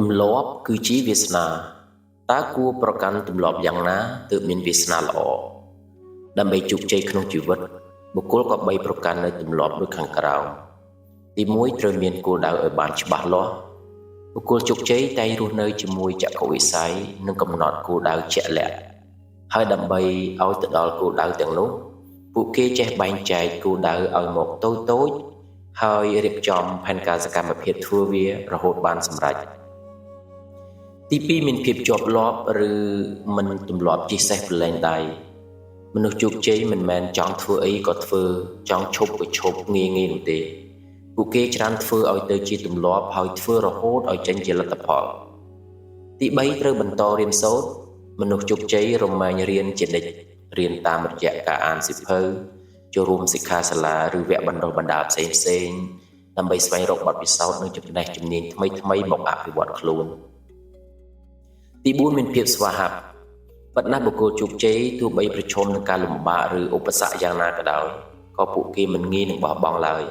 ទម្លាប់គឺជាវាសនាតើគួរប្រកាន់ទម្លាប់យ៉ាងណាទើបមានវាសនាល្អដើម្បីជោគជ័យក្នុងជីវិតបុគ្គលក៏បីប្រកាន់នៅទម្លាប់ដូចខាងក្រោមទី1ត្រូវមានគោលដៅឲ្យបានច្បាស់លាស់បុគ្គលជោគជ័យតែងរស់នៅជាមួយចក្ខុវិស័យនិងកំណត់គោលដៅជាក់លាក់ហើយដើម្បីឲ្យទៅដល់គោលដៅទាំងនោះពួកគេចេះបែងចែកគោលដៅឲ្យមកតូចៗហើយរៀបចំផែនការសកម្មភាពធ្វើវារហូតបានសម្រេចទី2មានភាពជាប់លាប់ឬមិនទម្លាប់ជិះសេះប្រឡែងដៃមនុស្សជោគជ័យមិនមែនចង់ធ្វើអីក៏ធ្វើចង់ឈប់ក៏ឈប់ងាយៗនោះទេពួកគេច្រើនធ្វើឲ្យទៅជាទម្លាប់ហើយធ្វើរហូតឲ្យចេញជាលទ្ធផលទី3ត្រូវបន្តរៀនសូត្រមនុស្សជោគជ័យរមែងរៀនជានិច្ចរៀនតាមរយៈការអានសៀវភៅចូលរួមសិក្ខាសាលាឬវគ្គបណ្ដុះបណ្ដាលផ្សេងៗដើម្បីស្វែងរកបទពិសោធន៍និងចំណេះជំនាញថ្មីៗមកអភិវឌ្ឍខ្លួនទី4មានភាពស្វាហាប់ប៉ុន្តែបុគ្គលជោគជ័យទោះបីប្រឈមនឹងការលំបាកឬឧបសគ្គយ៉ាងណាក៏ដោយក៏ពួកគេមិនងាយនឹងបោះបង់ឡើយ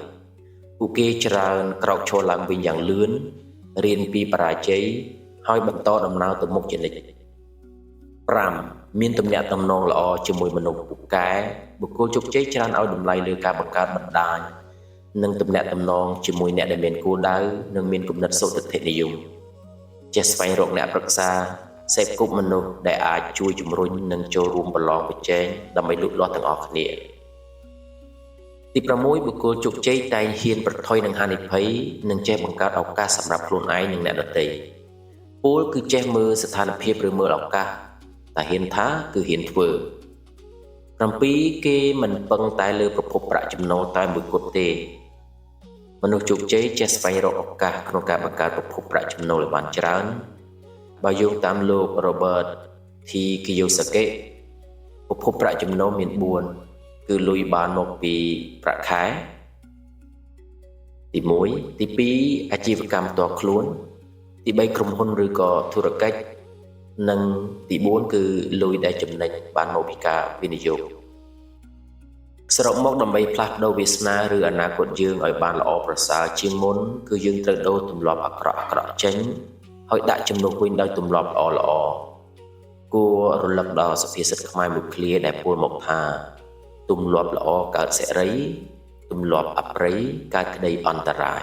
ពួកគេច្រើនក្រោកឈរឡើងវិញយ៉ាងលឿនរៀនពីបរាជ័យហើយបន្តដំណើរទៅមុខជានិច្ច5មានទំនាក់ទំនងល្អជាមួយមនុស្សពូកែបុគ្គលជោគជ័យច្រើនឲ្យតម្លៃលើការបង្កើតបណ្ដាញនិងទំនាក់ទំនងជាមួយអ្នកដែលមានគោលដៅនិងមានគំនិតសុទិដ្ឋិនិយមចេះស្វែងរកអ្នកប្រឹក្សាសេពគប់មនុស្សដែលអាចជួយជំរុញនិងចូលរួមប្រឡងប្រជែងដើម្បីលូតលាស់ទាំងអស់គ្នាទី6បុគ្គលជោគជ័យតែងហ៊ានប្រថុយនឹងហានិភ័យនិងចេះបង្កើតឱកាសសម្រាប់ខ្លួនឯងនិងអ្នកដទៃពលគឺចេះមើលស្ថានភាពឬមើលឱកាសតែហ៊ានថាគឺហ៊ានធ្វើ7គេមិនពឹងតែលើប្រភពប្រាក់ចំណូលតែមួយគត់ទេមនុស្សជោគជ័យចេះស្វែងរកឱកាសក្នុងការបង្កើតប្រភពប្រាក់ចំណូលឲ្យបានច្រើនបើយោងតាមលោក Robert T. Kiyosaki ប្រភពប្រាក់ចំណូលមាន4គឺលុយបានមកពីប្រាក់ខែទី1ទី2អាជីវកម្មផ្ទាល់ខ្លួនទី3ក្រុមហ៊ុនឬក៏ធុរកិច្ចនិងទី4គឺលុយដែលចំណេញបានមកពីការវិនិយោគសរុបមកដើម្បីផ្លាស់ប្ដូរវាសនាឬអនាគតយើងឲ្យបានល្អប្រសើរជាងមុនគឺយើងត្រូវដូរទម្លាប់អាក្រក់ចេញហើយដាក់ជំនួសវិញដោយទម្លាប់ល្អគួររលឹកដល់សុភាសិតខ្មែរមួយឃ្លាដែលពោលមកថាទម្លាប់ល្អកើតសិរីទម្លាប់អប្រិយកើតក្តីអន្តរាយ